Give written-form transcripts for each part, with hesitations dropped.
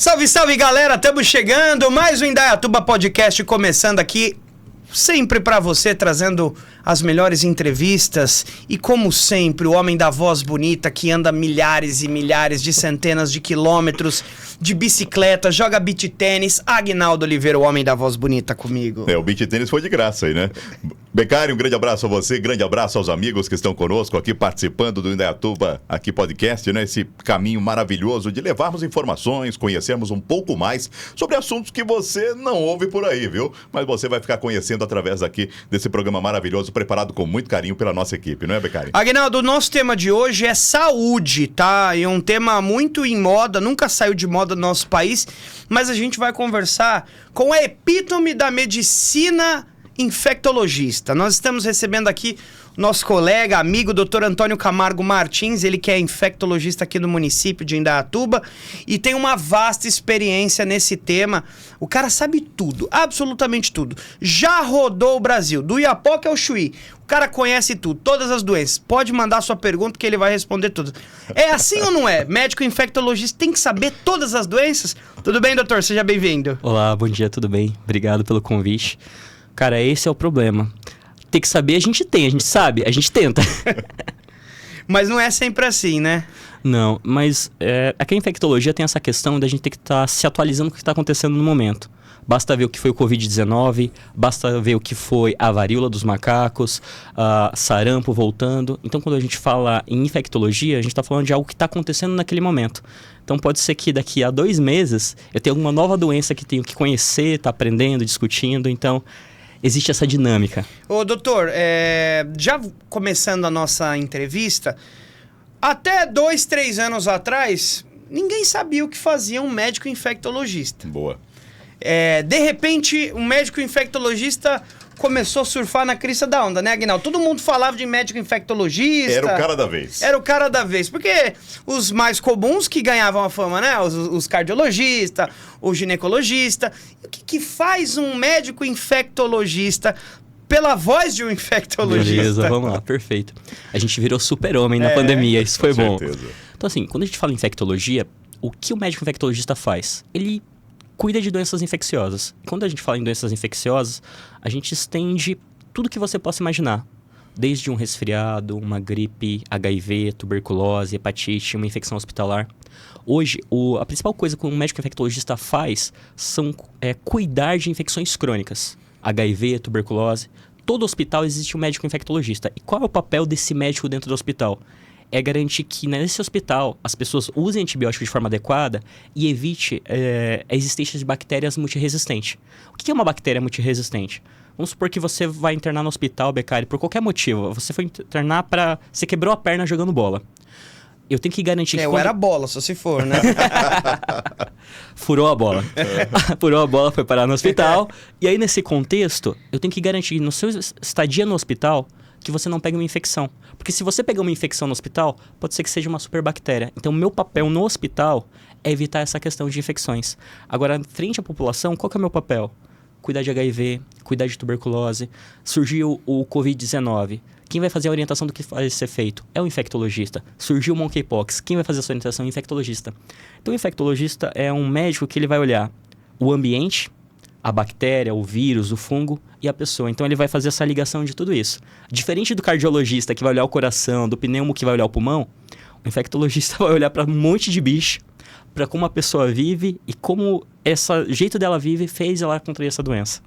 Salve, salve, galera! Estamos chegando, mais um Indaiatuba Podcast começando aqui, sempre pra você, trazendo as melhores entrevistas e, como sempre, o homem da voz bonita que anda milhares e milhares de centenas de quilômetros de bicicleta, joga beach tênis, Agnaldo Oliveira, o homem da voz bonita comigo. O beach tênis foi de graça aí, né? Beccari, um grande abraço a você, grande abraço aos amigos que estão conosco aqui participando do Indaiatuba aqui podcast, né? Esse caminho maravilhoso de levarmos informações, conhecermos um pouco mais sobre assuntos que você não ouve por aí, viu? Mas você vai ficar conhecendo através aqui desse programa maravilhoso, preparado com muito carinho pela nossa equipe, não é, Beccari? Agnaldo, o nosso tema de hoje é saúde, tá? E é um tema muito em moda, nunca saiu de moda no nosso país, mas a gente vai conversar com a epítome da medicina infectologista. Nós estamos recebendo aqui nosso colega, amigo, Dr. Antônio Camargo Martins, ele que é infectologista aqui no município de Indaiatuba e tem uma vasta experiência nesse tema. O cara sabe tudo, absolutamente tudo. Já rodou o Brasil, do Iapoca ao Chuí. O cara conhece tudo, todas as doenças. Pode mandar sua pergunta que ele vai responder tudo. É assim ou não é? Médico infectologista tem que saber todas as doenças? Tudo bem, doutor? Seja bem-vindo. Olá, bom dia, tudo bem? Obrigado pelo convite. Cara, esse é o problema. Tem que saber, a gente sabe, a gente tenta. Mas não é sempre assim, né? Não, mas aqui a infectologia tem essa questão da gente ter que estar se atualizando com o que está acontecendo no momento. Basta ver o que foi o Covid-19, basta ver o que foi a varíola dos macacos, sarampo voltando. Então, quando a gente fala em infectologia, a gente está falando de algo que está acontecendo naquele momento. Então, pode ser que daqui a 2 meses eu tenha alguma nova doença que tenho que conhecer, tá aprendendo, discutindo. Então, existe essa dinâmica. Ô, doutor, já começando a nossa entrevista, até 2, 3 anos atrás, ninguém sabia o que fazia um médico infectologista. Boa. De repente, um médico infectologista começou a surfar na crista da onda, né, Aguinaldo? Todo mundo falava de médico infectologista. Era o cara da vez. Era o cara da vez. Porque os mais comuns que ganhavam a fama, né? Os cardiologistas, o ginecologista. E o que faz um médico infectologista pela voz de um infectologista? Beleza, vamos lá, perfeito. A gente virou super-homem na pandemia, isso foi bom. Certeza. Então, assim, quando a gente fala em infectologia, o que o médico infectologista faz? Ele cuida de doenças infecciosas. Quando a gente fala em doenças infecciosas, a gente estende tudo que você possa imaginar. Desde um resfriado, uma gripe, HIV, tuberculose, hepatite, uma infecção hospitalar. Hoje, a principal coisa que um médico infectologista faz é cuidar de infecções crônicas. HIV, tuberculose. Todo hospital existe um médico infectologista. E qual é o papel desse médico dentro do hospital? É garantir que nesse hospital as pessoas usem antibiótico de forma adequada e evite a existência de bactérias multiresistentes. O que é uma bactéria multiresistente? Vamos supor que você vai internar no hospital, Beccari, por qualquer motivo. Você foi internar você quebrou a perna jogando bola. Eu tenho que garantir que... Eu era bola, só se for, né? Furou a bola. Furou a bola, foi parar no hospital. E aí, nesse contexto, eu tenho que garantir, no seu estadia no hospital, que você não pegue uma infecção. Porque se você pegar uma infecção no hospital, pode ser que seja uma superbactéria. Então, o meu papel no hospital é evitar essa questão de infecções. Agora, frente à população, qual que é o meu papel? Cuidar de HIV, cuidar de tuberculose. Surgiu o Covid-19. Quem vai fazer a orientação do que vai ser feito? É o infectologista. Surgiu o monkeypox. Quem vai fazer essa orientação? É o infectologista. Então, o infectologista é um médico que ele vai olhar o ambiente, a bactéria, o vírus, o fungo e a pessoa. Então, ele vai fazer essa ligação de tudo isso. Diferente do cardiologista que vai olhar o coração, do pneumo que vai olhar o pulmão, o infectologista vai olhar para um monte de bicho, para como a pessoa vive e como esse jeito dela vive fez ela contrair essa doença.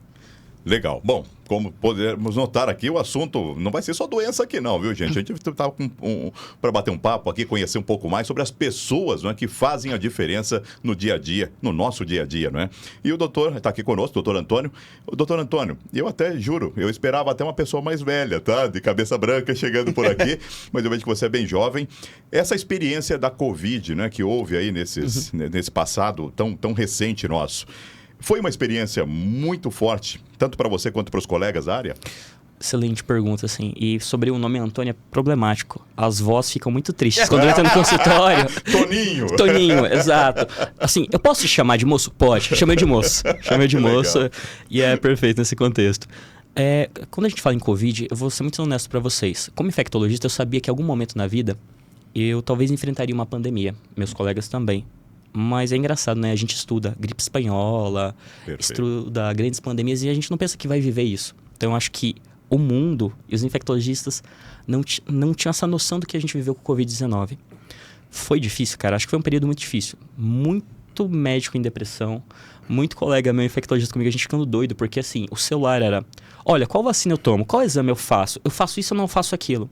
Legal. Bom, como podemos notar aqui, o assunto não vai ser só doença aqui não, viu, gente? A gente está para bater um papo aqui, conhecer um pouco mais sobre as pessoas, não é, que fazem a diferença no dia a dia, no nosso dia a dia, não é? E o doutor está aqui conosco, doutor Antônio. O doutor Antônio, eu até juro, eu esperava até uma pessoa mais velha, tá? De cabeça branca chegando por aqui, mas eu vejo que você é bem jovem. Essa experiência da Covid, né, que houve aí nesse passado tão recente nosso, foi uma experiência muito forte, tanto para você quanto para os colegas da área? Excelente pergunta, assim. E sobre o nome Antônio é problemático. As vozes ficam muito tristes. Quando entra no consultório... Toninho! Toninho, exato. Assim, eu posso te chamar de moço? Pode. Chama de moço. Chama de moço. E é perfeito nesse contexto. Quando a gente fala em Covid, eu vou ser muito honesto para vocês. Como infectologista, eu sabia que em algum momento na vida eu talvez enfrentaria uma pandemia. Meus colegas também. Mas é engraçado, né? A gente estuda gripe espanhola, estuda grandes pandemias e a gente não pensa que vai viver isso. Então, eu acho que o mundo e os infectologistas não tinham essa noção do que a gente viveu com o Covid-19. Foi difícil, cara. Acho que foi um período muito difícil. Muito médico em depressão, muito colega meu infectologista comigo, a gente ficando doido, porque assim, o celular era... Olha, qual vacina eu tomo? Qual exame eu faço? Eu faço isso ou não faço aquilo?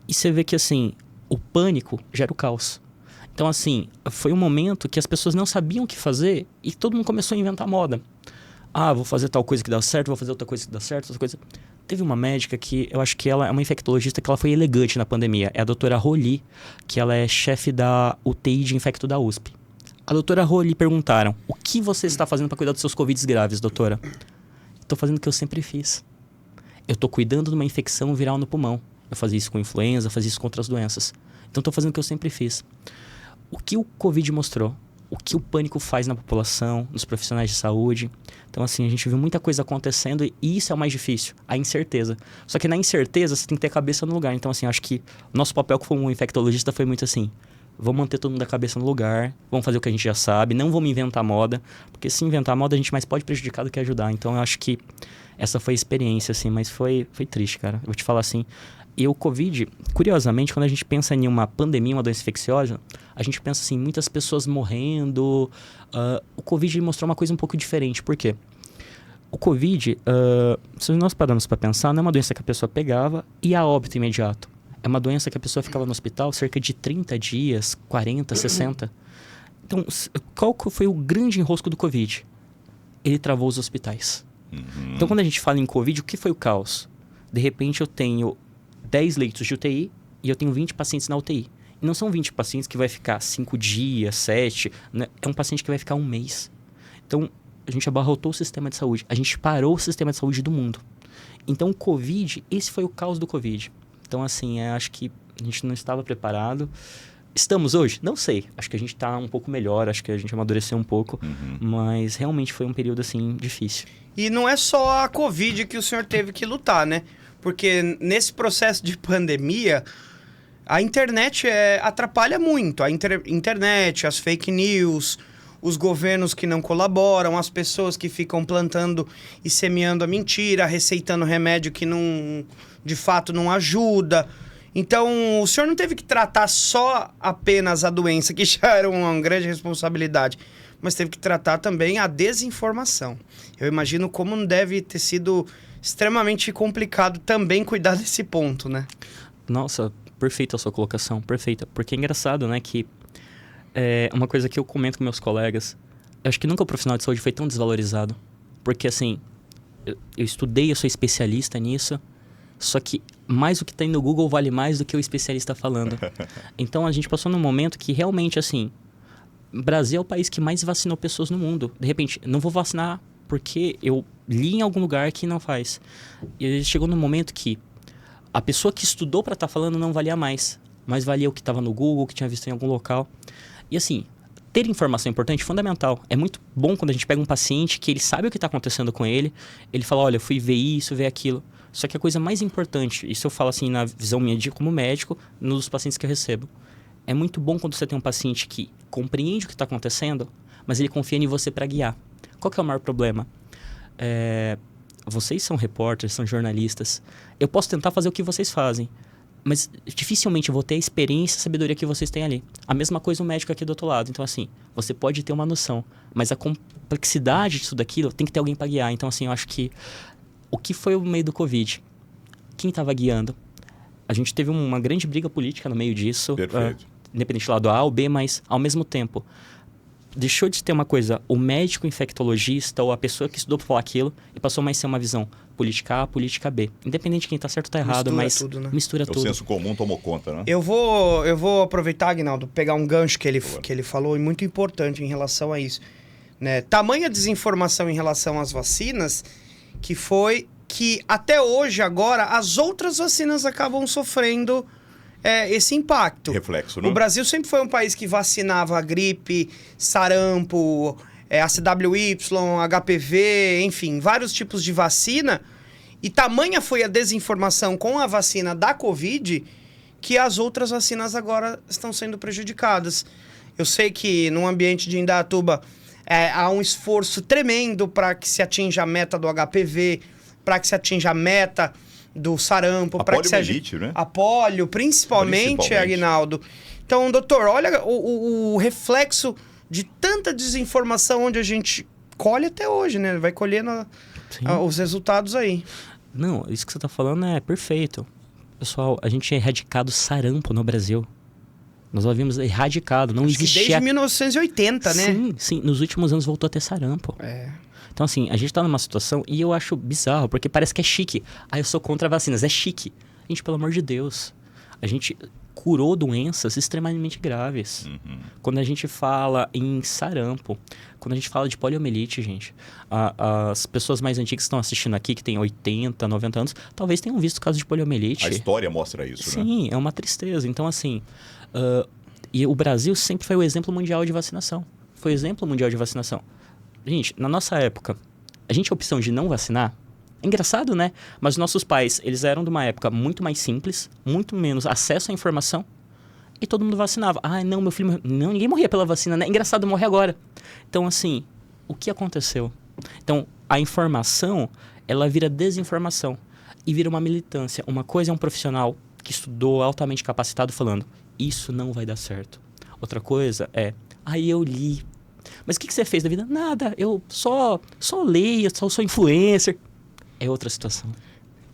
E você vê que, assim, o pânico gera o caos. Então, assim, foi um momento que as pessoas não sabiam o que fazer e todo mundo começou a inventar moda. Ah, vou fazer tal coisa que dá certo, vou fazer outra coisa que dá certo, outra coisa... Teve uma médica que eu acho que ela é uma infectologista que ela foi elegante na pandemia. É a doutora Roli, que ela é chefe da UTI de infecto da USP. A doutora Roli perguntaram, o que você está fazendo para cuidar dos seus Covids graves, doutora? Estou fazendo o que eu sempre fiz. Eu estou cuidando de uma infecção viral no pulmão. Eu fazia isso com influenza, fazia isso com outras doenças. Então, estou fazendo o que eu sempre fiz. O que o Covid mostrou? O que o pânico faz na população, nos profissionais de saúde? Então, assim, a gente viu muita coisa acontecendo e isso é o mais difícil, a incerteza. Só que na incerteza, você tem que ter a cabeça no lugar. Então, assim, acho que o nosso papel como infectologista foi muito assim... Vamos manter todo mundo a cabeça no lugar, vamos fazer o que a gente já sabe, não vamos inventar moda, porque se inventar moda a gente mais pode prejudicar do que ajudar. Então eu acho que essa foi a experiência, assim, mas foi triste, cara. Eu vou te falar assim, e o Covid, curiosamente, quando a gente pensa em uma pandemia, uma doença infecciosa, a gente pensa assim, muitas pessoas morrendo. O Covid mostrou uma coisa um pouco diferente, por quê? O Covid, se nós pararmos para pensar, não é uma doença que a pessoa pegava e a óbito imediato. É uma doença que a pessoa ficava no hospital cerca de 30 dias, 40, 60. Então, qual foi o grande enrosco do Covid? Ele travou os hospitais. Então, quando a gente fala em Covid, o que foi o caos? De repente, eu tenho 10 leitos de UTI e eu tenho 20 pacientes na UTI. E não são 20 pacientes que vai ficar 5 dias, 7. Né? É um paciente que vai ficar um mês. Então, a gente abarrotou o sistema de saúde. A gente parou o sistema de saúde do mundo. Então, o Covid, esse foi o caos do Covid. Então, assim, acho que a gente não estava preparado. Estamos hoje? Não sei. Acho que a gente está um pouco melhor, acho que a gente amadureceu um pouco. Mas realmente foi um período, assim, difícil. E não é só a Covid que o senhor teve que lutar, né? Porque nesse processo de pandemia, a internet atrapalha muito. A internet, as fake news, os governos que não colaboram, as pessoas que ficam plantando e semeando a mentira, receitando remédio que não... de fato não ajuda. Então, o senhor não teve que tratar só apenas a doença, que já era uma grande responsabilidade, mas teve que tratar também a desinformação. Eu imagino como não deve ter sido extremamente complicado também cuidar desse ponto, né? Nossa, perfeita a sua colocação, perfeita. Porque é engraçado, né, que é uma coisa que eu comento com meus colegas, eu acho que nunca o profissional de saúde foi tão desvalorizado. Porque, assim, eu estudei, eu sou especialista nisso, só que mais o que tem no Google vale mais do que o especialista falando. Então, a gente passou num momento que realmente, assim... O Brasil é o país que mais vacinou pessoas no mundo. De repente, não vou vacinar porque eu li em algum lugar que não faz. E chegou num momento que a pessoa que estudou para estar falando não valia mais. Mas valia o que estava no Google, o que tinha visto em algum local. E assim... Ter informação é importante, fundamental. É muito bom quando a gente pega um paciente que ele sabe o que está acontecendo com ele. Ele fala, olha, eu fui ver isso, ver aquilo. Só que a coisa mais importante, isso eu falo assim na visão minha como médico, nos pacientes que eu recebo. É muito bom quando você tem um paciente que compreende o que está acontecendo, mas ele confia em você para guiar. Qual que é o maior problema? Vocês são repórteres, são jornalistas. Eu posso tentar fazer o que vocês fazem. Mas dificilmente eu vou ter a experiência e a sabedoria que vocês têm ali. A mesma coisa o médico aqui do outro lado. Então, assim, você pode ter uma noção, mas a complexidade disso daquilo tem que ter alguém para guiar. Então, assim, eu acho que o que foi o meio do Covid? Quem estava guiando? A gente teve uma grande briga política no meio disso. Perfeito. Independente do lado A ou B, mas ao mesmo tempo... Deixou de ter uma coisa, o médico infectologista ou a pessoa que estudou para falar aquilo e passou mais a ser uma visão política A, política B. Independente de quem está certo ou está errado, mas tudo, né? Mistura tudo. O senso comum tomou conta, né? Eu vou aproveitar, Aguinaldo, pegar um gancho que ele falou, e muito importante em relação a isso. Né? Tamanha desinformação em relação às vacinas, que foi que até hoje, agora, as outras vacinas acabam sofrendo... esse impacto. Reflexo, né? O Brasil sempre foi um país que vacinava a gripe, sarampo, ACWY, HPV, enfim, vários tipos de vacina. E tamanha foi a desinformação com a vacina da Covid que as outras vacinas agora estão sendo prejudicadas. Eu sei que no ambiente de Indaiatuba há um esforço tremendo para que se atinja a meta do HPV, para que se atinja a meta do sarampo, para que se poliomielite, né? a polio, principalmente, Aguinaldo. Então, doutor, olha o reflexo de tanta desinformação onde a gente colhe até hoje, né? Vai colhendo os resultados aí. Não, isso que você está falando é perfeito. Pessoal, a gente tinha erradicado sarampo no Brasil. Nós havíamos erradicado, não existia... Desde 1980, né? Sim, sim. Nos últimos anos voltou a ter sarampo. Então, assim, a gente tá numa situação, e eu acho bizarro, porque parece que é chique. Eu sou contra vacinas. É chique. Gente, pelo amor de Deus. A gente curou doenças extremamente graves. Quando a gente fala em sarampo, quando a gente fala de poliomielite, gente, as pessoas mais antigas que estão assistindo aqui, que têm 80, 90 anos, talvez tenham visto casos de poliomielite. A história mostra isso, né? Sim, é uma tristeza. Então, assim, e o Brasil sempre foi o exemplo mundial de vacinação. Foi o exemplo mundial de vacinação. Gente, na nossa época, a gente tinha a opção de não vacinar. É engraçado, né? Mas nossos pais, eles eram de uma época muito mais simples, muito menos acesso à informação, e todo mundo vacinava. Não, meu filho morreu. Não, ninguém morria pela vacina, né? Engraçado, morrer agora. Então, assim, o que aconteceu? Então, a informação, ela vira desinformação e vira uma militância. Uma coisa é um profissional que estudou, altamente capacitado, falando, isso não vai dar certo. Outra coisa é, eu li. Mas o que você fez da vida? Nada, eu só leio, só sou influencer. É outra situação.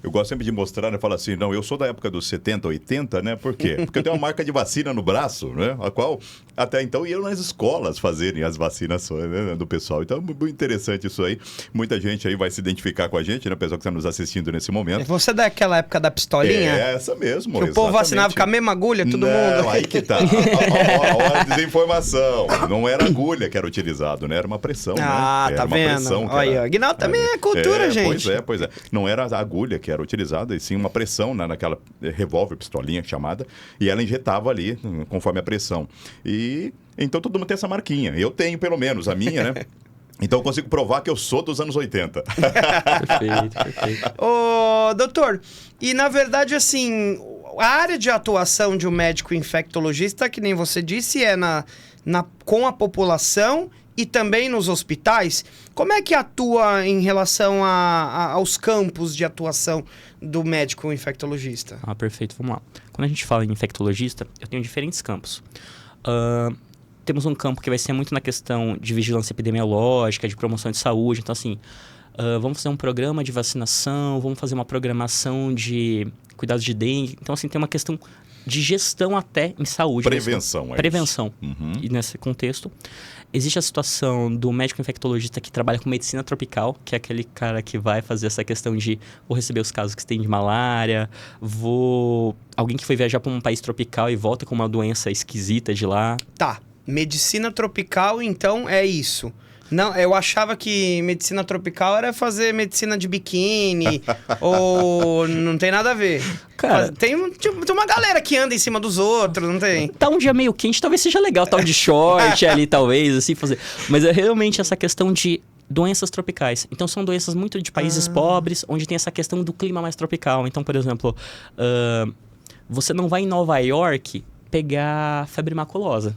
Eu gosto sempre de mostrar, né? Fala assim, não, eu sou da época dos 70, 80, né? Por quê? Porque eu tenho uma marca de vacina no braço, né? A qual, até então, iam nas escolas fazerem as vacinações, né? Do pessoal. Então, muito interessante isso aí. Muita gente aí vai se identificar com a gente, né? O pessoal que está nos assistindo nesse momento. Você é daquela época da pistolinha? É essa mesmo, que o povo vacinava com a mesma agulha, todo mundo. Aí que tá. Olha a desinformação. Não era agulha que era utilizado, né? Era uma pressão, né? Era tá uma vendo? pressão. Olha, Aguinaldo também é cultura, gente. Pois é. Não era a agulha que era utilizada, e sim uma pressão, né, naquela revólver, pistolinha chamada, e ela injetava ali conforme a pressão. E então todo mundo tem essa marquinha. Eu tenho, pelo menos, a minha, né? Então eu consigo provar que eu sou dos anos 80. Perfeito. Ô, doutor, e na verdade, assim, a área de atuação de um médico infectologista, que nem você disse, é com a população e também nos hospitais. Como é que atua em relação aos campos de atuação do médico infectologista? Perfeito, vamos lá. Quando a gente fala em infectologista, eu tenho diferentes campos. Temos um campo que vai ser muito na questão de vigilância epidemiológica, de promoção de saúde. Então, assim, vamos fazer um programa de vacinação, vamos fazer uma programação de cuidados de dengue. Então, assim, tem uma questão de gestão até em saúde. Prevenção. Prevenção. E nesse contexto, existe a situação do médico infectologista que trabalha com medicina tropical, que é aquele cara que vai fazer essa questão de vou receber os casos que tem de malária, alguém que foi viajar para um país tropical e volta com uma doença esquisita de lá. Tá. Medicina tropical, então, é isso. Não, eu achava que medicina tropical era fazer medicina de biquíni, ou não tem nada a ver. Cara, tem uma galera que anda em cima dos outros, não tem? Tá um dia meio quente, talvez seja legal, tal de short ali, talvez, assim, fazer. Mas é realmente essa questão de doenças tropicais. Então, são doenças muito de países pobres, onde tem essa questão do clima mais tropical. Então, por exemplo, você não vai em Nova York pegar febre maculosa.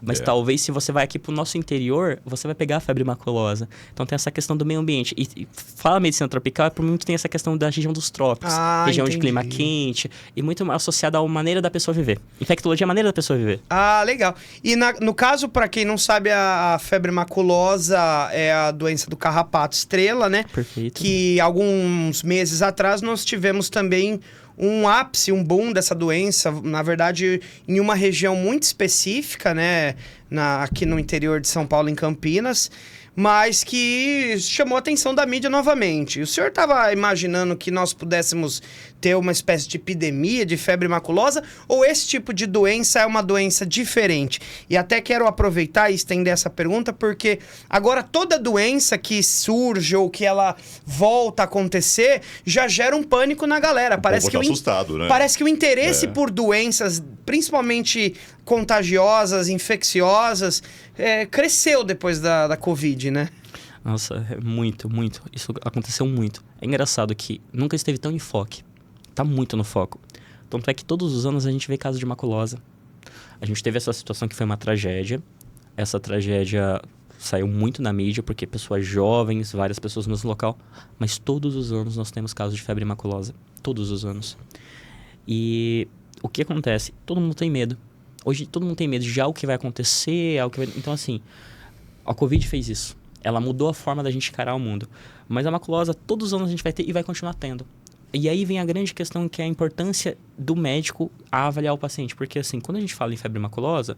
Mas talvez se você vai aqui pro nosso interior, você vai pegar a febre maculosa. Então tem essa questão do meio ambiente. E fala medicina tropical, é por muito tem essa questão da região dos trópicos. Região de clima quente. E muito associada à maneira da pessoa viver. Infectologia é a maneira da pessoa viver. Legal. E no caso, para quem não sabe, a febre maculosa é a doença do carrapato estrela, né? Perfeito. Que alguns meses atrás nós tivemos também um ápice, um boom dessa doença, na verdade, em uma região muito específica, né? Aqui no interior de São Paulo, em Campinas, mas que chamou a atenção da mídia novamente. O senhor estava imaginando que nós pudéssemos ter uma espécie de epidemia de febre maculosa, ou esse tipo de doença é uma doença diferente? E até quero aproveitar e estender essa pergunta, porque agora toda doença que surge ou que ela volta a acontecer, já gera um pânico na galera. Parece que assustado, né? Parece que o interesse por doenças, principalmente contagiosas, infecciosas, cresceu depois da Covid, né? Nossa, muito. Isso aconteceu muito. É engraçado que nunca esteve tão em foco. Tá muito no foco. Tanto é que todos os anos a gente vê casos de maculosa. A gente teve essa situação que foi uma tragédia. Essa tragédia saiu muito na mídia, porque pessoas jovens, várias pessoas no local. Mas todos os anos nós temos casos de febre maculosa. Todos os anos. E o que acontece? Todo mundo tem medo. Hoje todo mundo tem medo de algo que vai acontecer, algo que vai... Então, assim, a Covid fez isso. Ela mudou a forma da gente encarar o mundo. Mas a maculosa, todos os anos a gente vai ter e vai continuar tendo. E aí vem a grande questão, que é a importância do médico a avaliar o paciente. Porque, assim, quando a gente fala em febre maculosa,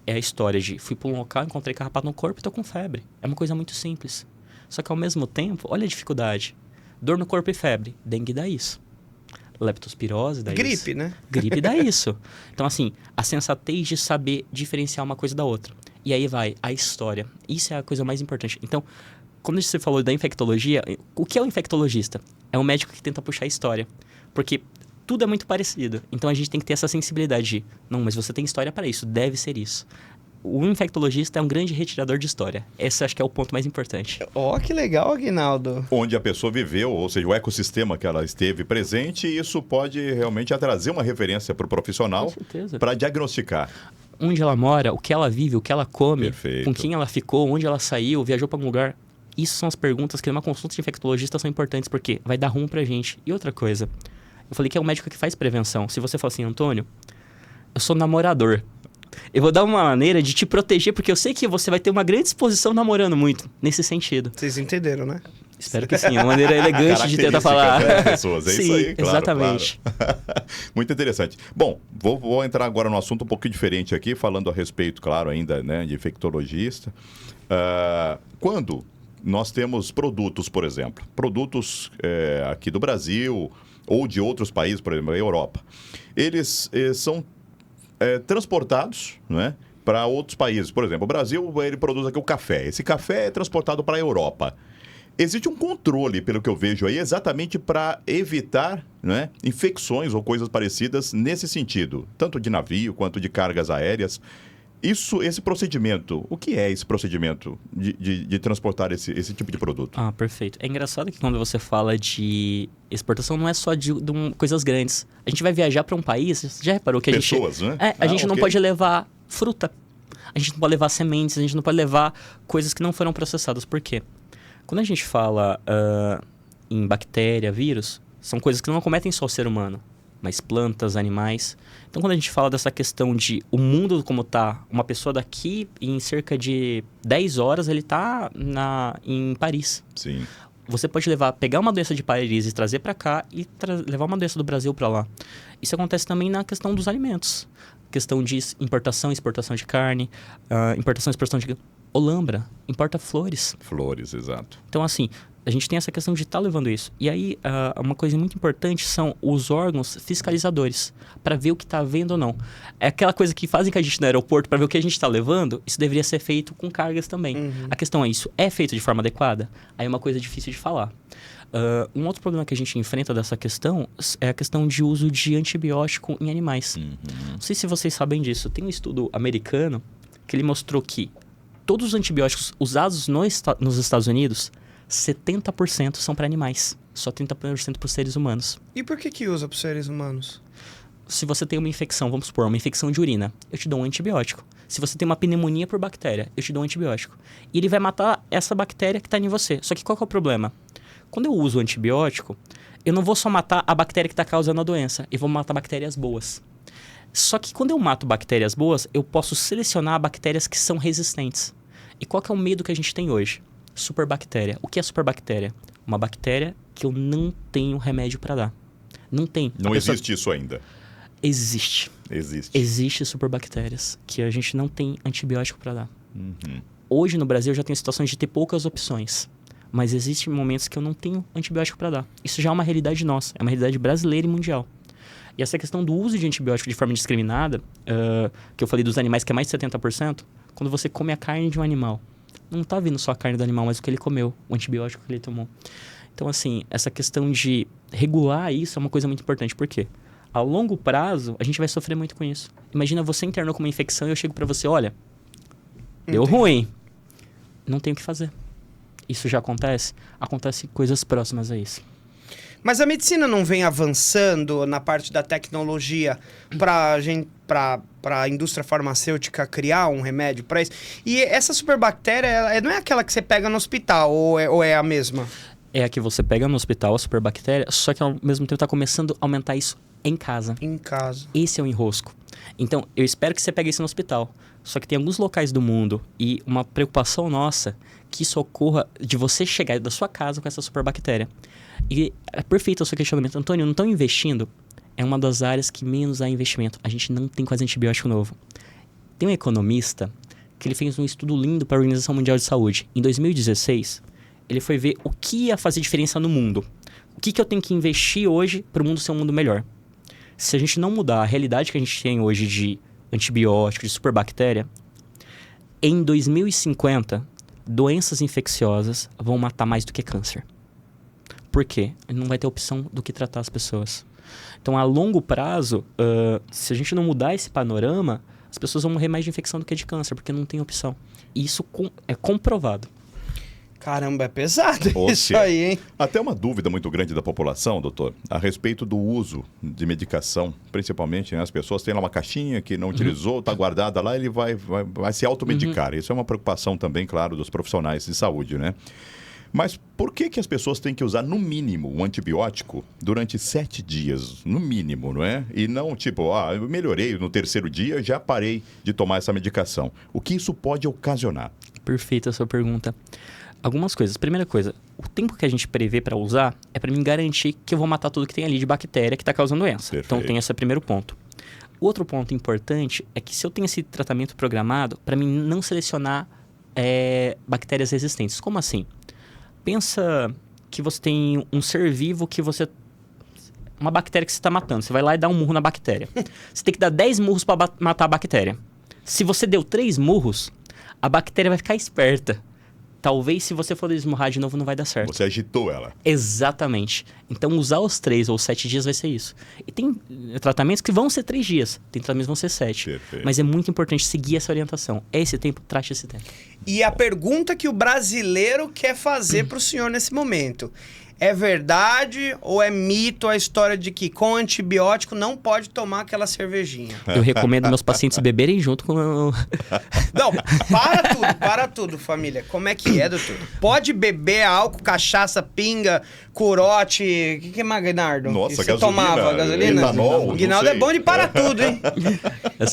é a história de fui para um local, encontrei carrapato no corpo e tô com febre. É uma coisa muito simples. Só que, ao mesmo tempo, olha a dificuldade. Dor no corpo e febre. Dengue dá isso. Leptospirose dá Gripe, isso. Gripe, né? Gripe dá isso. Então, assim, a sensatez de saber diferenciar uma coisa da outra. E aí vai a história. Isso é a coisa mais importante. Então, quando você falou da infectologia, o que é o infectologista? É um médico que tenta puxar a história. Porque tudo é muito parecido. Então, a gente tem que ter essa sensibilidade de, não, mas você tem história para isso, deve ser isso. O infectologista é um grande retirador de história. Esse acho que é o ponto mais importante. Ó, que legal, Aguinaldo. Onde a pessoa viveu, ou seja, o ecossistema que ela esteve presente, isso pode realmente trazer uma referência para o profissional para diagnosticar. Onde ela mora, o que ela vive, o que ela come, Perfeito. Com quem ela ficou, onde ela saiu, viajou para algum lugar. Isso são as perguntas que numa consulta de infectologista são importantes, porque vai dar rumo pra gente. E outra coisa, eu falei que é um médico que faz prevenção. Se você falar assim, Antônio, eu sou namorador. Eu vou dar uma maneira de te proteger, porque eu sei que você vai ter uma grande exposição namorando muito, nesse sentido. Vocês entenderam, né? Espero que sim, é uma maneira elegante de tentar falar. Das pessoas, é sim, isso aí, claro, exatamente. Claro. Muito interessante. Bom, vou entrar agora num assunto um pouquinho diferente aqui, falando a respeito, claro, ainda, né, de infectologista. Quando nós temos produtos, por exemplo, produtos aqui do Brasil ou de outros países, por exemplo, a Europa, eles são transportados, né, para outros países. Por exemplo, o Brasil, ele produz aqui o café. Esse café é transportado para a Europa. Existe um controle, pelo que eu vejo aí, exatamente para evitar, né, infecções ou coisas parecidas nesse sentido, tanto de navio quanto de cargas aéreas. Esse procedimento, o que é esse procedimento de transportar esse tipo de produto? Ah, perfeito. É engraçado que quando você fala de exportação, não é só de coisas grandes. A gente vai viajar para um país, você já reparou que Pessoas, né? a gente não pode levar fruta, a gente não pode levar sementes, a gente não pode levar coisas que não foram processadas. Por quê? Quando a gente fala em bactéria, vírus, são coisas que não acometem só o ser humano, mas plantas, animais. Então, quando a gente fala dessa questão de o mundo como tá, uma pessoa daqui, em cerca de 10 horas, ele tá em Paris. Sim. Você pode pegar uma doença de Paris e trazer para cá e levar uma doença do Brasil para lá. Isso acontece também na questão dos alimentos. Questão de importação, exportação de carne, importação e exportação de Olambra, importa flores. Flores, exato. Então, assim, a gente tem essa questão de estar levando isso. E aí, uma coisa muito importante são os órgãos fiscalizadores, para ver o que está havendo ou não. É aquela coisa que fazem com a gente no aeroporto, para ver o que a gente está levando, isso deveria ser feito com cargas também. Uhum. A questão é, isso é feito de forma adequada? Aí é uma coisa difícil de falar. Um outro problema que a gente enfrenta dessa questão é a questão de uso de antibiótico em animais. Uhum. Não sei se vocês sabem disso. Tem um estudo americano que ele mostrou que todos os antibióticos usados nos Estados Unidos, 70% são para animais. Só 30% para os seres humanos. E por que usa para os seres humanos? Se você tem uma infecção, vamos supor, uma infecção de urina, eu te dou um antibiótico. Se você tem uma pneumonia por bactéria, eu te dou um antibiótico. E ele vai matar essa bactéria que está em você. Só que qual que é o problema? Quando eu uso o antibiótico, eu não vou só matar a bactéria que está causando a doença. Eu vou matar bactérias boas. Só que quando eu mato bactérias boas, eu posso selecionar bactérias que são resistentes. E qual que é o medo que a gente tem hoje? Superbactéria. O que é superbactéria? Uma bactéria que eu não tenho remédio para dar. Não tem. Não existe isso ainda? Existe. Existe superbactérias que a gente não tem antibiótico para dar. Uhum. Hoje no Brasil eu já tenho situações de ter poucas opções. Mas existem momentos que eu não tenho antibiótico para dar. Isso já é uma realidade nossa. É uma realidade brasileira e mundial. E essa questão do uso de antibiótico de forma indiscriminada, que eu falei dos animais que é mais de 70%, quando você come a carne de um animal, não está vindo só a carne do animal, mas o que ele comeu, o antibiótico que ele tomou. Então, assim, essa questão de regular isso é uma coisa muito importante. Por quê? A longo prazo, a gente vai sofrer muito com isso. Imagina você internou com uma infecção e eu chego para você, olha, deu ruim, não tem o que fazer. Isso já acontece? Acontece coisas próximas a isso. Mas a medicina não vem avançando na parte da tecnologia para para a indústria farmacêutica criar um remédio para isso. E essa superbactéria, ela não é aquela que você pega no hospital, ou é a mesma? É a que você pega no hospital, a superbactéria, só que ao mesmo tempo está começando a aumentar isso em casa. Em casa. Esse é o enrosco. Então, eu espero que você pegue isso no hospital. Só que tem alguns locais do mundo e uma preocupação nossa que isso ocorra de você chegar da sua casa com essa superbactéria. E é perfeito o seu questionamento. Antônio, não estão investindo? É uma das áreas que menos há investimento. A gente não tem quase antibiótico novo. Tem um economista que ele fez um estudo lindo para a Organização Mundial de Saúde. Em 2016, ele foi ver o que ia fazer diferença no mundo. O que eu tenho que investir hoje para o mundo ser um mundo melhor? Se a gente não mudar a realidade que a gente tem hoje de antibiótico, de superbactéria, em 2050, doenças infecciosas vão matar mais do que câncer. Por quê? Não vai ter opção do que tratar as pessoas. Então, a longo prazo, se a gente não mudar esse panorama, as pessoas vão morrer mais de infecção do que de câncer, porque não tem opção. E isso é comprovado. Caramba, é pesado isso Seja, aí, hein? Até uma dúvida muito grande da população, doutor, a respeito do uso de medicação, principalmente, né, as pessoas têm lá uma caixinha que não utilizou, está guardada lá, ele vai se automedicar. Isso é uma preocupação também, claro, dos profissionais de saúde, né? Mas por que as pessoas têm que usar, no mínimo, um antibiótico durante 7 dias? No mínimo, não é? E não, tipo, eu melhorei no 3º dia, já parei de tomar essa medicação. O que isso pode ocasionar? Perfeita a sua pergunta. Algumas coisas. Primeira coisa, o tempo que a gente prevê para usar é para mim garantir que eu vou matar tudo que tem ali de bactéria que está causando doença. Perfeito. Então tem esse primeiro ponto. Outro ponto importante é que se eu tenho esse tratamento programado, para mim não selecionar bactérias resistentes. Como assim? Pensa que você tem um ser vivo que você... Uma bactéria que você está matando. Você vai lá e dá um murro na bactéria. Você tem que dar 10 murros para matar a bactéria. Se você deu 3 murros, a bactéria vai ficar esperta. Talvez se você for esmurrar de novo não vai dar certo. Você agitou ela. Exatamente. Então usar os 3 ou 7 dias vai ser isso. E tem tratamentos que vão ser 3 dias. Tem tratamentos que vão ser 7. Perfeito. Mas é muito importante seguir essa orientação. É esse tempo, trate esse tempo. E a pergunta que o brasileiro quer fazer pro senhor nesse momento: é verdade ou é mito a história de que com antibiótico não pode tomar aquela cervejinha? Eu recomendo meus pacientes beberem junto com o... Não, para tudo, família. Como é que é, doutor? Pode beber álcool, cachaça, pinga, corote... O que é mais, Guinaldo? Nossa, você gasolina, tomava gasolina? etanol, não Guinaldo é sei. bom de para tudo, hein?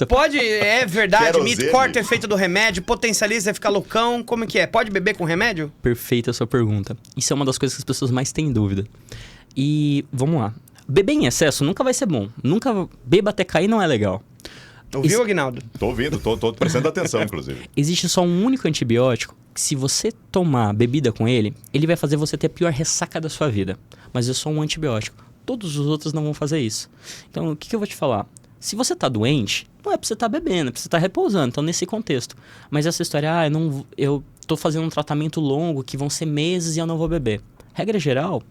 Pode, é verdade, Querosene. mito, corta o efeito do remédio, potencializa e fica loucão. Como é que é? Pode beber com remédio? Perfeita a sua pergunta. Isso é uma das coisas que as pessoas mais têm dúvida. E vamos lá. Beber em excesso nunca vai ser bom. Nunca beba até cair não é legal. Ouviu, Aguinaldo? Tô ouvindo, tô prestando atenção, inclusive. Existe só um único antibiótico que, se você tomar bebida com ele, ele vai fazer você ter a pior ressaca da sua vida. Mas é só um antibiótico. Todos os outros não vão fazer isso. Então, o que eu vou te falar? Se você tá doente, não é pra você estar bebendo, é pra você estar repousando. Então, nesse contexto. Mas essa história, eu tô fazendo um tratamento longo que vão ser meses e eu não vou beber. Regra geral,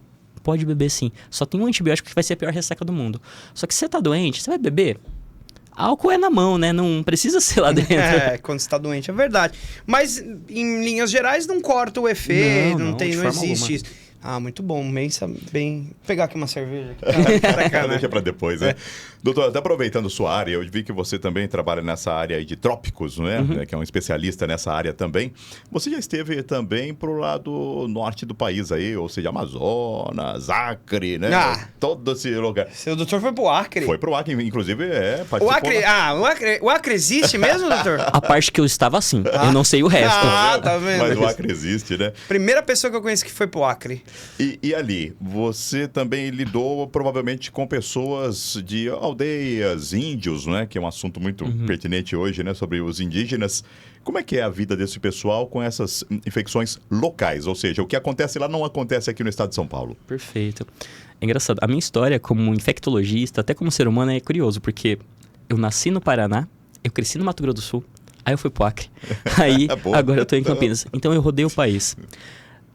pode beber sim. Só tem um antibiótico que vai ser a pior ressaca do mundo. Só que se você tá doente, você vai beber? Álcool é na mão, né? Não precisa ser lá dentro. É, quando você tá doente, é verdade. Mas, em linhas gerais, não corta o efeito, não existe isso. Ah, muito bom. Bem... Vou pegar aqui uma cerveja. Deixa para depois, né? Doutor, até aproveitando sua área, eu vi que você também trabalha nessa área aí de trópicos, não é? Que é um especialista nessa área também. Você já esteve também pro lado norte do país aí, ou seja, Amazonas, Acre, né? Todo esse lugar. Seu doutor foi pro Acre? Foi pro Acre, inclusive, o Acre existe mesmo, doutor? A parte que eu estava, sim. Eu não sei o resto. Tá vendo? Mas o Acre existe, né? Primeira pessoa que eu conheço que foi pro Acre. E ali, você também lidou provavelmente com pessoas de aldeias, índios, né? Que é um assunto muito pertinente hoje, né? Sobre os indígenas. Como é que é a vida desse pessoal com essas infecções locais? Ou seja, o que acontece lá não acontece aqui no estado de São Paulo. Perfeito. É engraçado. A minha história como infectologista, até como ser humano, é curioso, porque eu nasci no Paraná, eu cresci no Mato Grosso do Sul, aí eu fui pro Acre. Aí, agora eu tô em Campinas. Então eu rodei o país.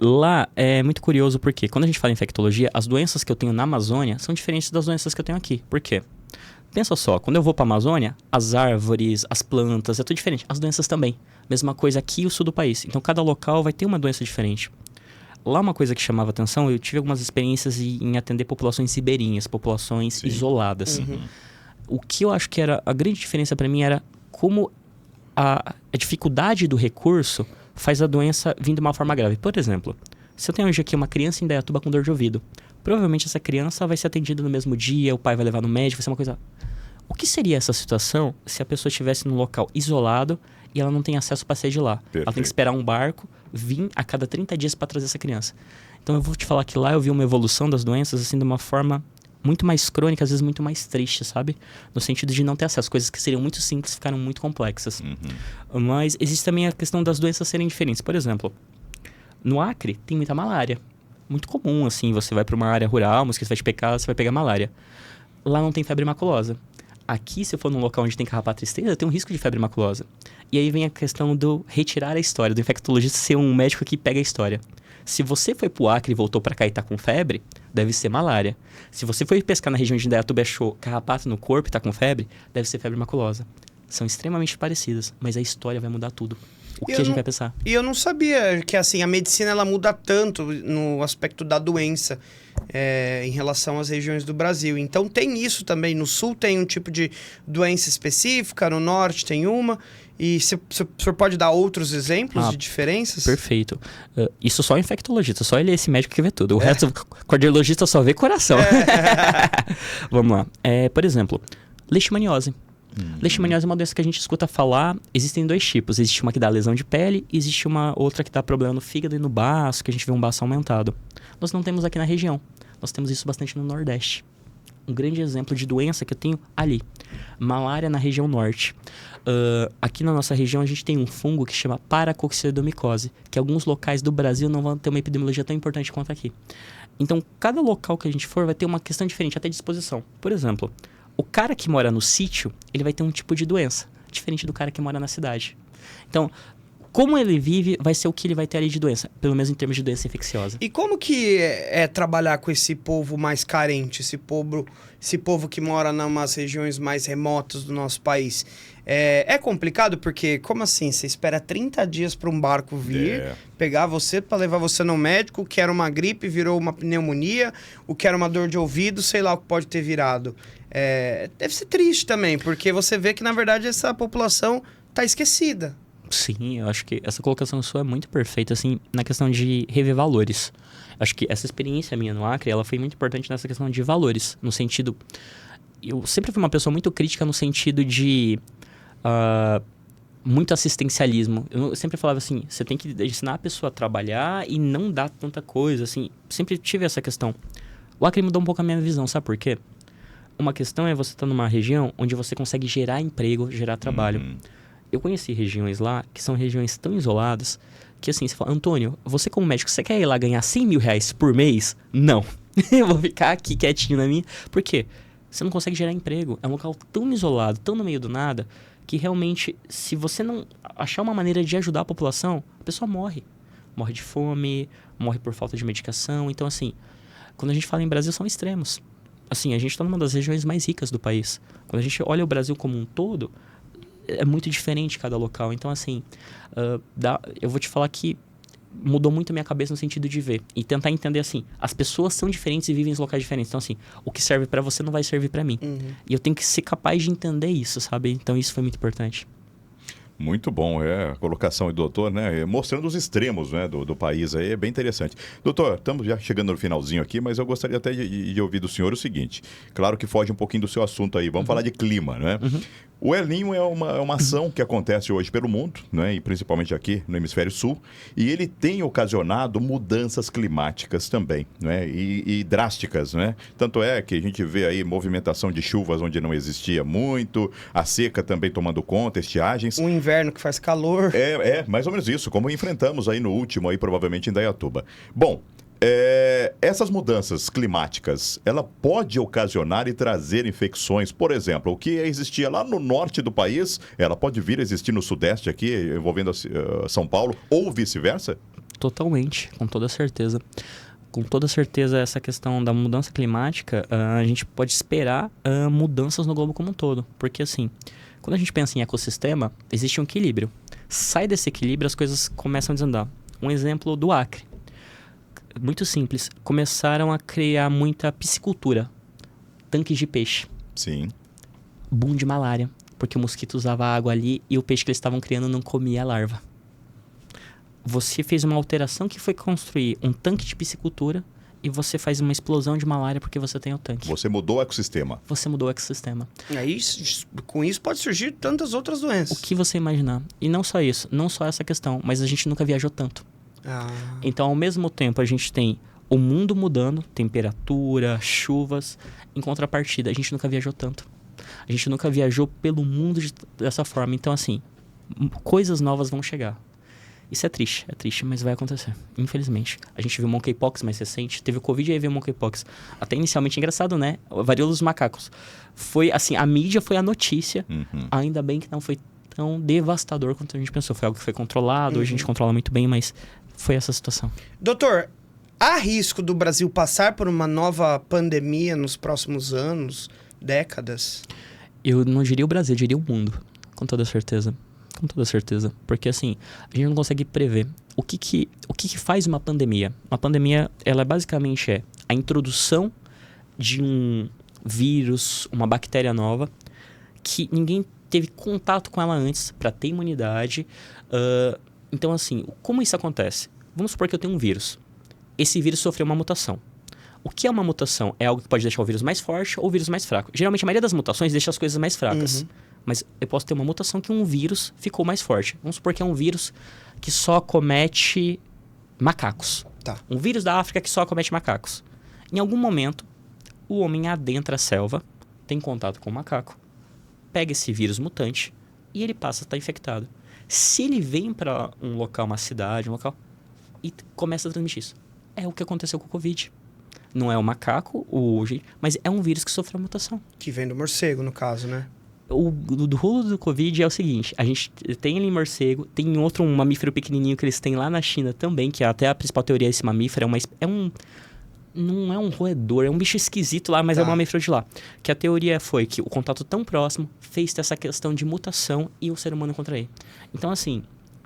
Lá é muito curioso porque quando a gente fala em infectologia, as doenças que eu tenho na Amazônia são diferentes das doenças que eu tenho aqui. Por quê? Pensa só, quando eu vou para a Amazônia, as árvores, as plantas, é tudo diferente. As doenças também. Mesma coisa aqui e o sul do país. Então cada local vai ter uma doença diferente. Lá uma coisa que chamava atenção, eu tive algumas experiências em atender populações ribeirinhas, populações isoladas. O que eu acho que era a grande diferença para mim era como a dificuldade do recurso faz a doença vir de uma forma grave. Por exemplo, se eu tenho hoje aqui uma criança em Indaiatuba com dor de ouvido, provavelmente essa criança vai ser atendida no mesmo dia, o pai vai levar no médico, vai ser uma coisa... O que seria essa situação se a pessoa estivesse num local isolado e ela não tem acesso para sair de lá? Perfeito. Ela tem que esperar um barco vir a cada 30 dias para trazer essa criança. Então eu vou te falar que lá eu vi uma evolução das doenças assim de uma forma muito mais crônica, às vezes muito mais triste, sabe? No sentido de não ter acesso. Coisas que seriam muito simples ficaram muito complexas. Mas existe também a questão das doenças serem diferentes. Por exemplo, no Acre tem muita malária. Muito comum, assim, você vai para uma área rural, mosquito vai te pegar, você vai pegar malária. Lá não tem febre maculosa. Aqui, se eu for num local onde tem carrapato esteira, tem um risco de febre maculosa. E aí vem a questão do retirar a história, do infectologista ser um médico que pega a história. Se você foi pro Acre e voltou para cá e tá com febre, deve ser malária. Se você foi pescar na região de Indaiatuba e achou carrapato no corpo e tá com febre, deve ser febre maculosa. São extremamente parecidas, mas a história vai mudar tudo. O que a gente vai pensar? E eu não sabia que assim, a medicina ela muda tanto no aspecto da doença em relação às regiões do Brasil. Então tem isso também. No sul tem um tipo de doença específica, no norte tem uma. E o senhor pode dar outros exemplos de diferenças? Perfeito. Isso só é infectologista, só ele é esse médico que vê tudo. O resto, cardiologista só vê coração. Vamos lá. Por exemplo, leishmaniose. Leishmaniose é uma doença que a gente escuta falar. Existem dois tipos. Existe uma que dá lesão de pele e existe uma outra que dá problema no fígado e no baço, que a gente vê um baço aumentado. Nós não temos aqui na região. Nós temos isso bastante no Nordeste. Um grande exemplo de doença que eu tenho ali. Malária na região norte. Aqui na nossa região a gente tem um fungo que chama paracoccidogmicose, que alguns locais do Brasil não vão ter uma epidemiologia tão importante quanto aqui. Então, cada local que a gente for vai ter uma questão diferente, até de exposição. Por exemplo, o cara que mora no sítio, ele vai ter um tipo de doença, diferente do cara que mora na cidade. Então, como ele vive, vai ser o que ele vai ter ali de doença, pelo menos em termos de doença infecciosa. E como que é trabalhar com esse povo mais carente, esse povo que mora em umas regiões mais remotas do nosso país? É complicado porque, como assim? Você espera 30 dias para um barco vir, pegar você para levar você no médico, o que era uma gripe virou uma pneumonia, o que era uma dor de ouvido, sei lá o que pode ter virado. Deve ser triste também, porque você vê que, na verdade, essa população está esquecida. Sim, eu acho que essa colocação sua é muito perfeita, assim, na questão de rever valores. Acho que essa experiência minha no Acre, ela foi muito importante nessa questão de valores, no sentido... Eu sempre fui uma pessoa muito crítica no sentido de... muito assistencialismo. Eu sempre falava assim, você tem que ensinar a pessoa a trabalhar e não dar tanta coisa, assim. Sempre tive essa questão. O Acre mudou um pouco a minha visão, sabe por quê? Uma questão é você estar numa região onde você consegue gerar emprego, gerar trabalho. Eu conheci regiões lá que são regiões tão isoladas que assim, você fala, Antônio, você como médico, você quer ir lá ganhar 100 mil reais por mês? Não. Eu vou ficar aqui quietinho na minha. Por quê? Você não consegue gerar emprego. É um local tão isolado, tão no meio do nada, que realmente, se você não achar uma maneira de ajudar a população, a pessoa morre. Morre de fome, morre por falta de medicação. Então, assim, quando a gente fala em Brasil, são extremos. Assim, a gente está numa das regiões mais ricas do país. Quando a gente olha o Brasil como um todo, é muito diferente cada local. Então, assim, eu vou te falar que mudou muito a minha cabeça no sentido de ver. E tentar entender, assim, as pessoas são diferentes e vivem em locais diferentes. Então, assim, o que serve pra você não vai servir pra mim. E eu tenho que ser capaz de entender isso, sabe? Então, isso foi muito importante. Muito bom, a colocação do doutor, né? Mostrando os extremos, né, do país aí, é bem interessante. Doutor, estamos já chegando no finalzinho aqui, mas eu gostaria até de ouvir do senhor o seguinte. Claro que foge um pouquinho do seu assunto aí, vamos falar de clima, né? O El Niño é uma ação que acontece hoje pelo mundo, né? E principalmente aqui no Hemisfério Sul, e ele tem ocasionado mudanças climáticas também, né? E drásticas, né? Tanto é que a gente vê aí movimentação de chuvas onde não existia muito, a seca também tomando conta, estiagens. Um inverno que faz calor. Mais ou menos isso, como enfrentamos aí no último, aí provavelmente em Indaiatuba. Bom, essas mudanças climáticas, ela pode ocasionar e trazer infecções. Por exemplo, o que existia lá no norte do país, ela pode vir a existir no sudeste aqui, envolvendo São Paulo, ou vice-versa? Totalmente, com toda certeza. Com toda certeza, essa questão da mudança climática, a gente pode esperar mudanças no globo como um todo. Porque, assim, quando a gente pensa em ecossistema, existe um equilíbrio. Sai desse equilíbrio, as coisas começam a desandar. Um exemplo do Acre. Muito simples. Começaram a criar muita piscicultura. Tanques de peixe. Sim. boom de malária, porque o mosquito usava a água ali e o peixe que eles estavam criando não comia a larva. Você fez uma alteração que foi construir um tanque de piscicultura e você faz uma explosão de malária porque você tem o tanque. Você mudou o ecossistema. Você mudou o ecossistema. Aí, com isso pode surgir tantas outras doenças. O que você imaginar. E não só isso, não só essa questão, mas a gente nunca viajou tanto. Então, ao mesmo tempo, a gente tem o mundo mudando, temperatura, chuvas. Em contrapartida, a gente nunca viajou tanto. A gente nunca viajou pelo mundo dessa forma. Então, assim, coisas novas vão chegar. Isso é triste, mas vai acontecer. Infelizmente. A gente viu o monkeypox mais recente. Teve o Covid e aí veio o monkeypox. Até inicialmente engraçado, né? Varíola dos macacos. Foi assim, a mídia foi a notícia. Ainda bem que não foi tão devastador quanto a gente pensou. Foi algo que foi controlado. Hoje a gente controla muito bem, mas foi essa situação. Doutor, há risco do Brasil passar por uma nova pandemia nos próximos anos, décadas? Eu não diria o Brasil, eu diria o mundo. Com toda certeza. Com toda certeza. Porque assim, a gente não consegue prever. O que faz uma pandemia? Uma pandemia, ela basicamente é a introdução de um vírus, uma bactéria nova, que ninguém teve contato com ela antes para ter imunidade. Então assim, como isso acontece? Vamos supor que eu tenho um vírus. Esse vírus sofreu uma mutação. O que é uma mutação? É algo que pode deixar o vírus mais forte ou o vírus mais fraco. Geralmente, a maioria das mutações deixa as coisas mais fracas. Mas eu posso ter uma mutação que um vírus ficou mais forte. Vamos supor que é um vírus que só acomete macacos. Tá. Um vírus da África que só acomete macacos. Em algum momento, o homem adentra a selva, tem contato com o macaco, pega esse vírus mutante e ele passa a estar infectado. Se ele vem para um local, uma cidade, um local, e começa a transmitir isso. É o que aconteceu com o Covid. Não é o macaco, mas é um vírus que sofreu mutação. Que vem do morcego, no caso, né? Do rolo do Covid é o seguinte, a gente tem ele em morcego, tem outro, um mamífero pequenininho que eles têm lá na China também, que até a principal teoria desse mamífero não é um roedor, é um bicho esquisito lá, mas é um mamífero de lá. Que a teoria foi que o contato tão próximo fez essa questão de mutação e o ser humano contrair. Então, assim,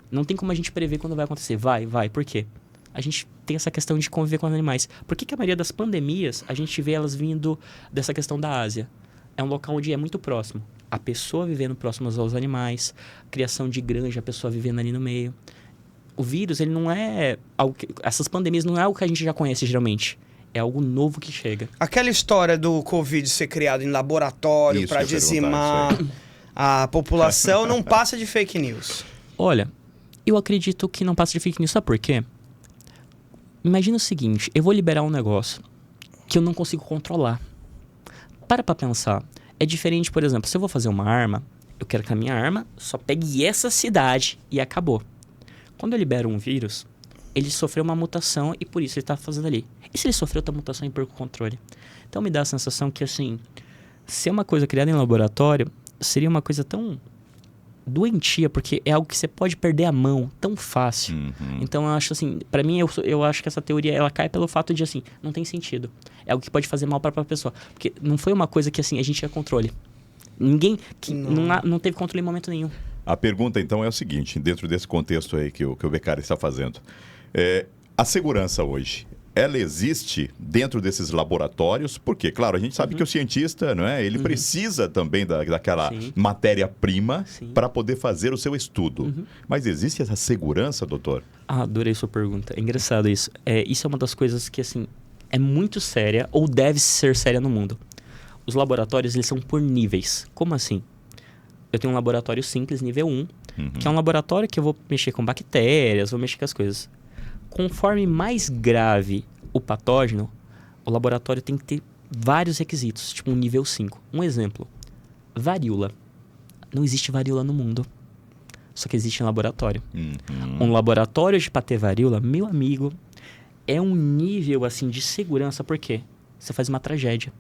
não tem como a gente prever quando vai acontecer. Vai, por quê? A gente tem essa questão de conviver com os animais. Por que a maioria das pandemias, a gente vê elas vindo dessa questão da Ásia? É um local onde é muito próximo. A pessoa vivendo próximo aos animais, criação de granja, a pessoa vivendo ali no meio. O vírus, ele não é algo essas pandemias não é algo que a gente já conhece geralmente. É algo novo que chega. Aquela história do Covid ser criado em laboratório para dizimar a população não passa de fake news. Olha, eu acredito que não passa de fake news. Sabe por quê? Imagina o seguinte, eu vou liberar um negócio que eu não consigo controlar. Para pensar. É diferente, por exemplo, se eu vou fazer uma arma, eu quero que a minha arma só pegue essa cidade e acabou. Quando eu libero um vírus, ele sofreu uma mutação e por isso ele está fazendo ali. E se ele sofreu outra mutação e perco o controle? Então me dá a sensação que, assim, ser uma coisa criada em laboratório seria uma coisa tão doentia, porque é algo que você pode perder a mão tão fácil. Então eu acho assim, pra mim eu acho que essa teoria ela cai pelo fato de assim, não tem sentido. É algo que pode fazer mal para a pessoa, porque não foi uma coisa que assim a gente tinha controle. Ninguém que não teve controle em momento nenhum. A pergunta então é o seguinte, dentro desse contexto aí que o Beccari está fazendo, a segurança hoje, ela existe dentro desses laboratórios? Porque, claro, a gente sabe que o cientista, não é? Ele precisa também daquela matéria-prima para poder fazer o seu estudo. Mas existe essa segurança, doutor? Adorei sua pergunta. É engraçado isso. Isso é uma das coisas que, assim, é muito séria ou deve ser séria no mundo. Os laboratórios, eles são por níveis. Como assim? Eu tenho um laboratório simples, nível 1, que é um laboratório que eu vou mexer com bactérias, vou mexer com as coisas. Conforme mais grave o patógeno, o laboratório tem que ter vários requisitos, tipo um nível 5. Um exemplo, varíola. Não existe varíola no mundo, só que existe em laboratório. Um laboratório para ter varíola, meu amigo, é um nível assim de segurança, por quê? Você faz uma tragédia.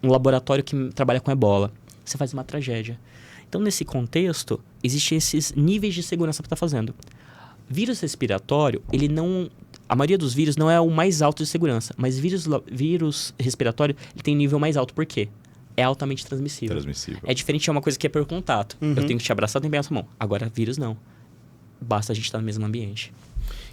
Um laboratório que trabalha com ebola, você faz uma tragédia. Então, nesse contexto, existem esses níveis de segurança para estar fazendo. Vírus respiratório, ele não... A maioria dos vírus não é o mais alto de segurança, mas vírus respiratório, ele tem nível mais alto. Por quê? É altamente transmissível. É diferente, é uma coisa que é por contato. Eu tenho que te abraçar, eu tenho que pegar a sua mão. Agora, vírus não. Basta a gente estar no mesmo ambiente.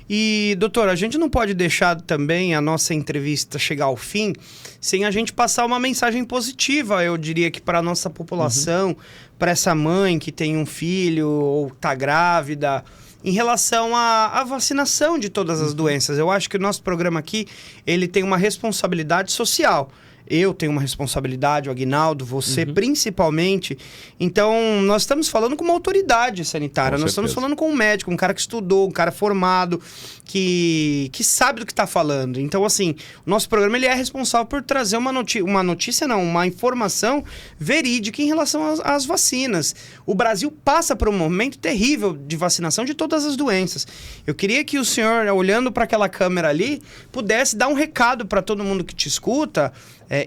E, doutor, a gente não pode deixar também a nossa entrevista chegar ao fim sem a gente passar uma mensagem positiva, eu diria que para a nossa população, para essa mãe que tem um filho ou está grávida, em relação à vacinação de todas as doenças. Eu acho que o nosso programa aqui, ele tem uma responsabilidade social. Eu tenho uma responsabilidade, o Aguinaldo, você principalmente. Então, nós estamos falando com uma autoridade sanitária. Nós estamos falando com um médico, um cara que estudou, um cara formado, que sabe do que está falando. Então, assim, o nosso programa ele é responsável por trazer uma informação verídica em relação às vacinas. O Brasil passa por um momento terrível de vacinação de todas as doenças. Eu queria que o senhor, olhando para aquela câmera ali, pudesse dar um recado para todo mundo que te escuta,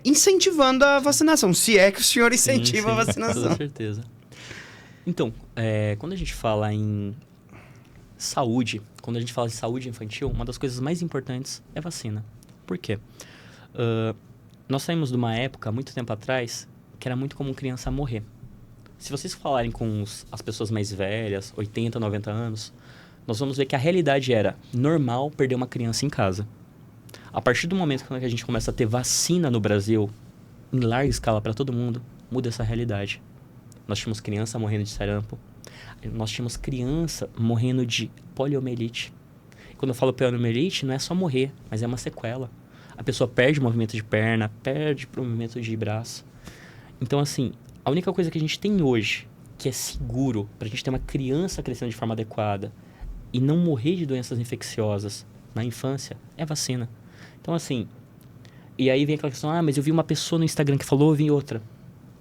incentivando a vacinação, se é que o senhor incentiva a vacinação. Com certeza. Então, quando a gente fala em saúde, quando a gente fala de saúde infantil, uma das coisas mais importantes é vacina. Por quê? Nós saímos de uma época, muito tempo atrás, que era muito comum criança morrer. Se vocês falarem com as pessoas mais velhas, 80, 90 anos, nós vamos ver que a realidade era normal perder uma criança em casa. A partir do momento que a gente começa a ter vacina no Brasil, em larga escala para todo mundo, muda essa realidade. Nós tínhamos criança morrendo de sarampo. Nós tínhamos criança morrendo de poliomielite. Quando eu falo poliomielite, não é só morrer, mas é uma sequela. A pessoa perde o movimento de perna, perde o movimento de braço. Então, assim, a única coisa que a gente tem hoje, que é seguro para a gente ter uma criança crescendo de forma adequada e não morrer de doenças infecciosas na infância, é vacina. Então, assim, e aí vem aquela questão, mas eu vi uma pessoa no Instagram que falou, eu vi outra.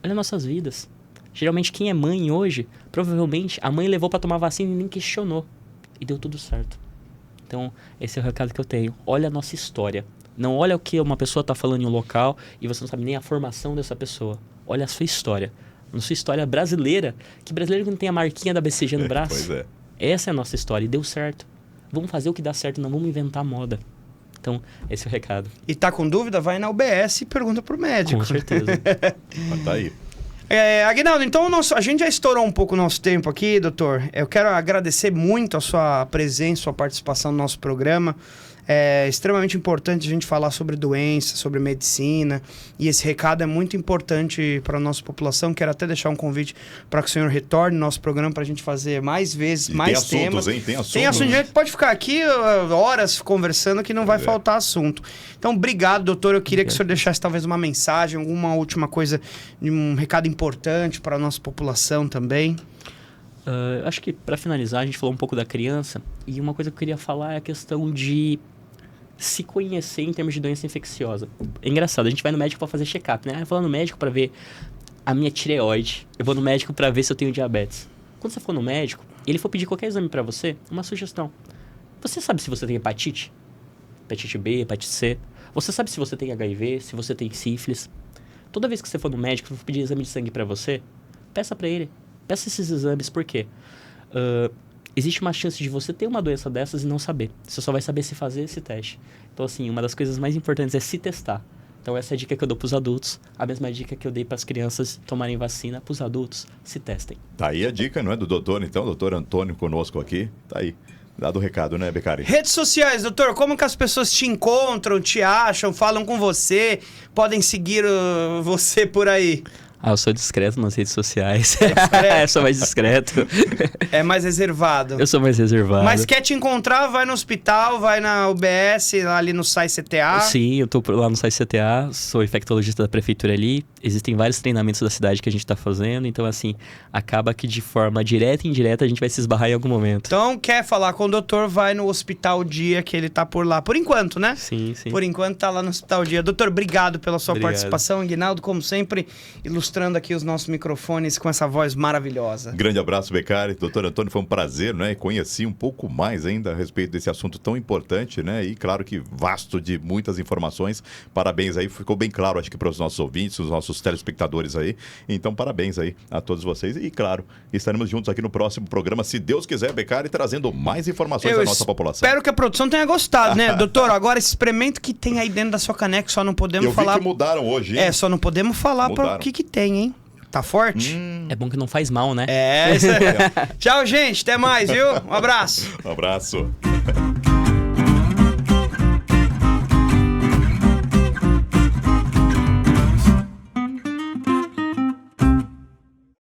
Olha nossas vidas. Geralmente, quem é mãe hoje, provavelmente, a mãe levou para tomar vacina e nem questionou. E deu tudo certo. Então, esse é o recado que eu tenho. Olha a nossa história. Não olha o que uma pessoa está falando em um local e você não sabe nem a formação dessa pessoa. Olha a sua história. A sua história brasileira, que brasileiro que não tem a marquinha da BCG no braço. Pois é. Essa é a nossa história e deu certo. Vamos fazer o que dá certo, não vamos inventar moda. Então, esse é o recado. E tá com dúvida? Vai na UBS e pergunta pro médico. Com certeza. Mas tá aí. Aguinaldo, então a gente já estourou um pouco o nosso tempo aqui, doutor. Eu quero agradecer muito a sua presença, sua participação no nosso programa. É extremamente importante a gente falar sobre doença, sobre medicina, e esse recado é muito importante para a nossa população. Quero até deixar um convite para que o senhor retorne no nosso programa para a gente fazer mais vezes, mais temas. Tem assuntos. Tem assunto, a gente pode ficar aqui horas conversando que não vai faltar assunto. Então, obrigado, doutor. Eu queria que o senhor deixasse talvez uma mensagem, alguma última coisa, um recado importante para a nossa população também. Acho que para finalizar, a gente falou um pouco da criança, e uma coisa que eu queria falar é a questão de se conhecer em termos de doença infecciosa. É engraçado, a gente vai no médico para fazer check-up, né? Eu vou no médico para ver a minha tireoide, eu vou no médico para ver se eu tenho diabetes. Quando você for no médico, ele for pedir qualquer exame para você, uma sugestão. Você sabe se você tem hepatite? Hepatite B, hepatite C? Você sabe se você tem HIV, se você tem sífilis? Toda vez que você for no médico e for pedir exame de sangue para você, peça para ele. Peça esses exames, por quê? Existe uma chance de você ter uma doença dessas e não saber. Você só vai saber se fazer esse teste. Então, assim, uma das coisas mais importantes é se testar. Então, essa é a dica que eu dou para os adultos. A mesma dica que eu dei para as crianças tomarem vacina, para os adultos, se testem. Tá aí a dica, não é do doutor, então? Doutor Antônio conosco aqui. Tá aí. Dado o recado, né, Beccari? Redes sociais, doutor, como que as pessoas te encontram, te acham, falam com você, podem seguir você por aí? Eu sou discreto nas redes sociais. Eu sou mais discreto. É mais reservado. Eu sou mais reservado. Mas quer te encontrar, vai no hospital, vai na UBS, ali no SAI CTA. Sim, eu tô lá no SAI CTA, sou infectologista da prefeitura ali. Existem vários treinamentos da cidade que a gente tá fazendo, então assim, acaba que de forma direta e indireta a gente vai se esbarrar em algum momento. Então, quer falar com o doutor, vai no Hospital Dia, que ele tá por lá. Por enquanto, né? Sim, sim. Por enquanto tá lá no Hospital Dia. Doutor, obrigado pela sua participação. Aguinaldo, como sempre, ilustrando aqui os nossos microfones com essa voz maravilhosa. Grande abraço, Beccari. Doutor Antônio, foi um prazer, né? Conheci um pouco mais ainda a respeito desse assunto tão importante, né? E claro que vasto de muitas informações. Parabéns aí, ficou bem claro, acho que para os nossos ouvintes, os nossos telespectadores aí. Então, parabéns aí a todos vocês. E claro, estaremos juntos aqui no próximo programa, se Deus quiser, Beccari, trazendo mais informações à nossa população. Espero que a produção tenha gostado, né? Doutor, agora esse experimento que tem aí dentro da sua caneca, só não podemos falar... Eu vi que mudaram hoje, hein? Só não podemos falar para o que tem, hein? Tá forte? É bom que não faz mal, né? Isso aí. Tchau, gente. Até mais, viu? Um abraço. Um abraço.